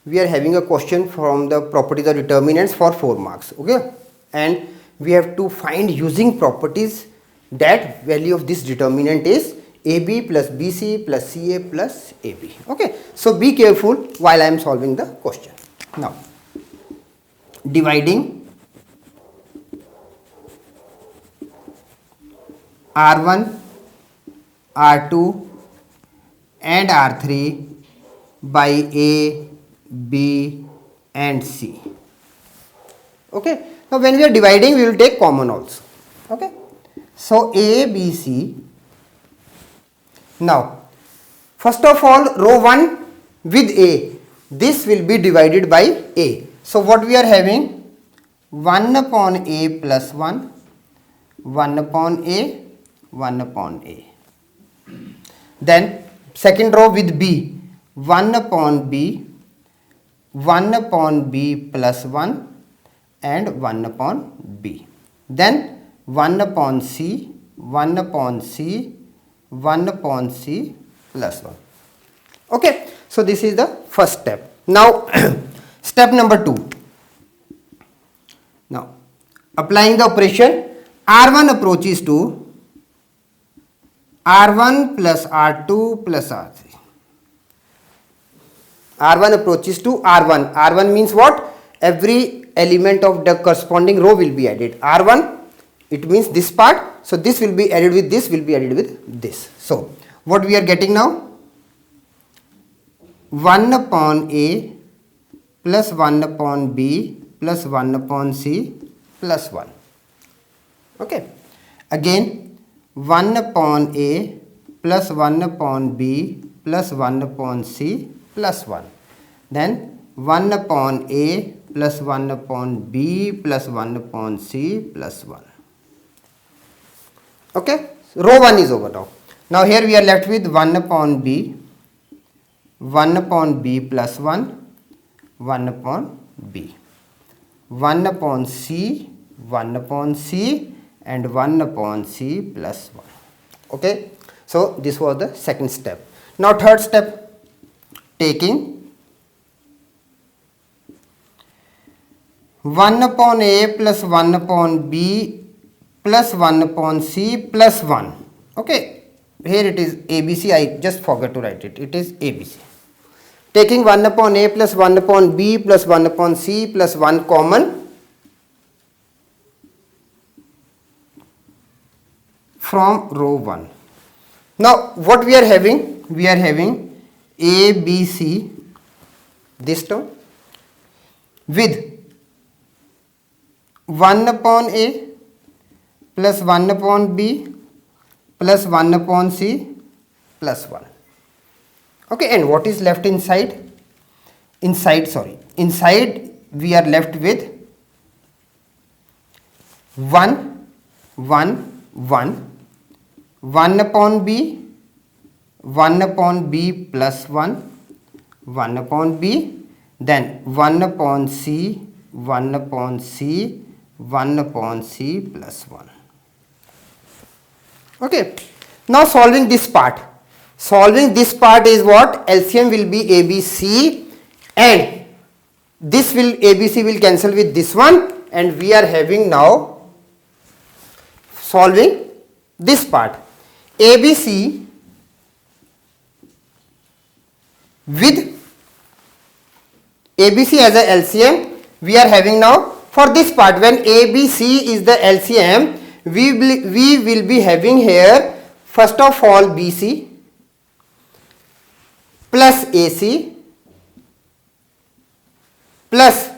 we are having a question from the properties of determinants for 4 marks. Okay, and we have to find using properties that value of this determinant is AB plus BC plus CA plus AB. Okay, so be careful while I am solving the question. Now, dividing R1, R2 and R3 by A, B and C. Okay, now when we are dividing, we will take common also. Okay, so A, B, C. Now, first of all, row 1 with A, this will be divided by A. So what we are having? 1 upon A plus 1, 1 upon A, 1 upon A. Then second row with B, 1 upon B, 1 upon B plus 1 and 1 upon B. Then 1 upon C, 1 upon C, 1 upon C plus 1. Okay, so this is the first step. Now step number 2. Now applying the operation, R1 approaches to R1 plus R2 plus R3. R1 approaches to R1. R1 means what? Every element of the corresponding row will be added. R1, it means this part. So this will be added with this, will be added with this. So what we are getting now? 1 upon A plus 1 upon B plus 1 upon C plus 1. Okay. Again 1 upon A plus 1 upon B plus 1 upon C plus 1. Then 1 upon A plus 1 upon B plus 1 upon C plus 1. Okay, so row 1 is over now. Now here we are left with 1 upon B, 1 upon B plus 1, 1 upon B, 1 upon C, 1 upon C and 1 upon C plus 1. Okay, so this was the second step. Now third step, taking 1 upon A plus 1 upon B plus 1 upon C plus 1. Okay, here it is ABC, I just forgot to write it, it is ABC. Taking 1 upon A plus 1 upon B plus 1 upon C plus 1 common from row 1. Now what we are having? We are having A, B, C, this term with 1 upon A plus 1 upon B plus 1 upon C plus 1. Okay, and what is left inside? Inside we are left with 1, 1, 1, 1 upon B, 1 upon B plus 1, 1 upon B, then 1 upon C, 1 upon C, 1 upon C plus 1. Okay, now solving this part. Solving this part is what? LCM will be ABC and this will ABC will cancel with this one, and we are having now solving this part. ABC with ABC as a LCM, we are having now for this part. When ABC is the LCM, we will be having here first of all BC plus AC plus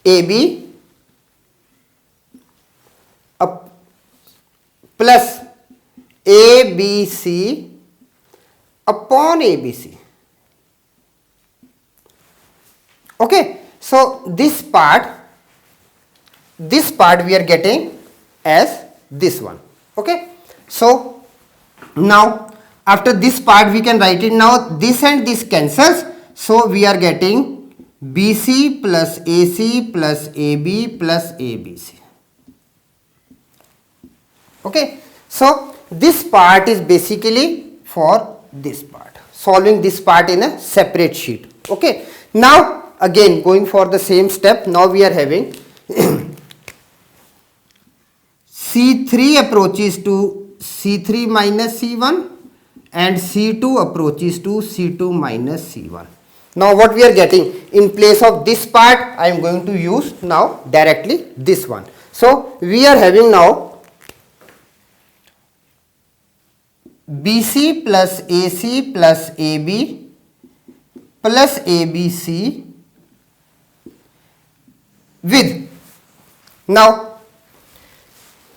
AB plus ABC upon ABC. Okay, so this part we are getting as this one. Okay, so now after this part we can write it. Now this and this cancels, so we are getting BC plus AC plus AB plus ABC. Okay, so this part is basically for this part, solving this part in a separate sheet. Okay, now again going for the same step. Now we are having C3 approaches to C3 minus C1 and C2 approaches to C2 minus C1. Now what we are getting, in place of this part I am going to use now directly this one. So we are having now BC plus AC plus AB plus ABC with, now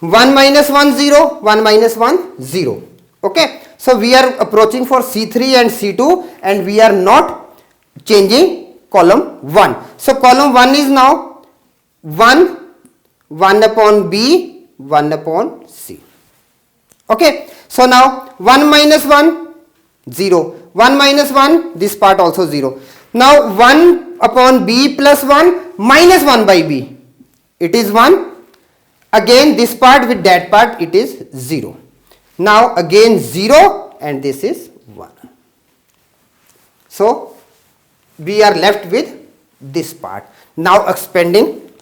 1 minus 1 0, 1 minus 1 0. Okay, so we are approaching for C3 and C2 and we are not changing column 1. So column 1 is now 1, 1 upon B, 1 upon C. Okay, so now 1 minus 1 0, 1 minus 1, this part also 0. Now 1 upon B plus 1 minus 1 by B, it is 1. Again this part with that part it is 0. Now again 0 and this is 1. So we are left with this part. Now expanding.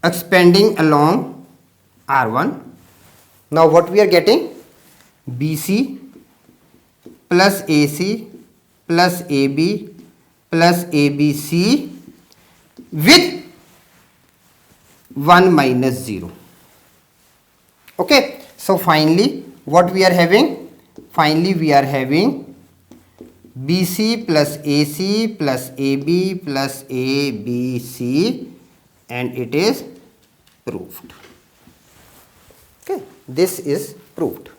Expanding along R1. Now what we are getting? BC plus AC plus AB plus ABC with 1 minus 0. Okay, so finally what we are having? Finally we are having BC plus AC plus AB plus ABC and it is proved. Okay, this is proved.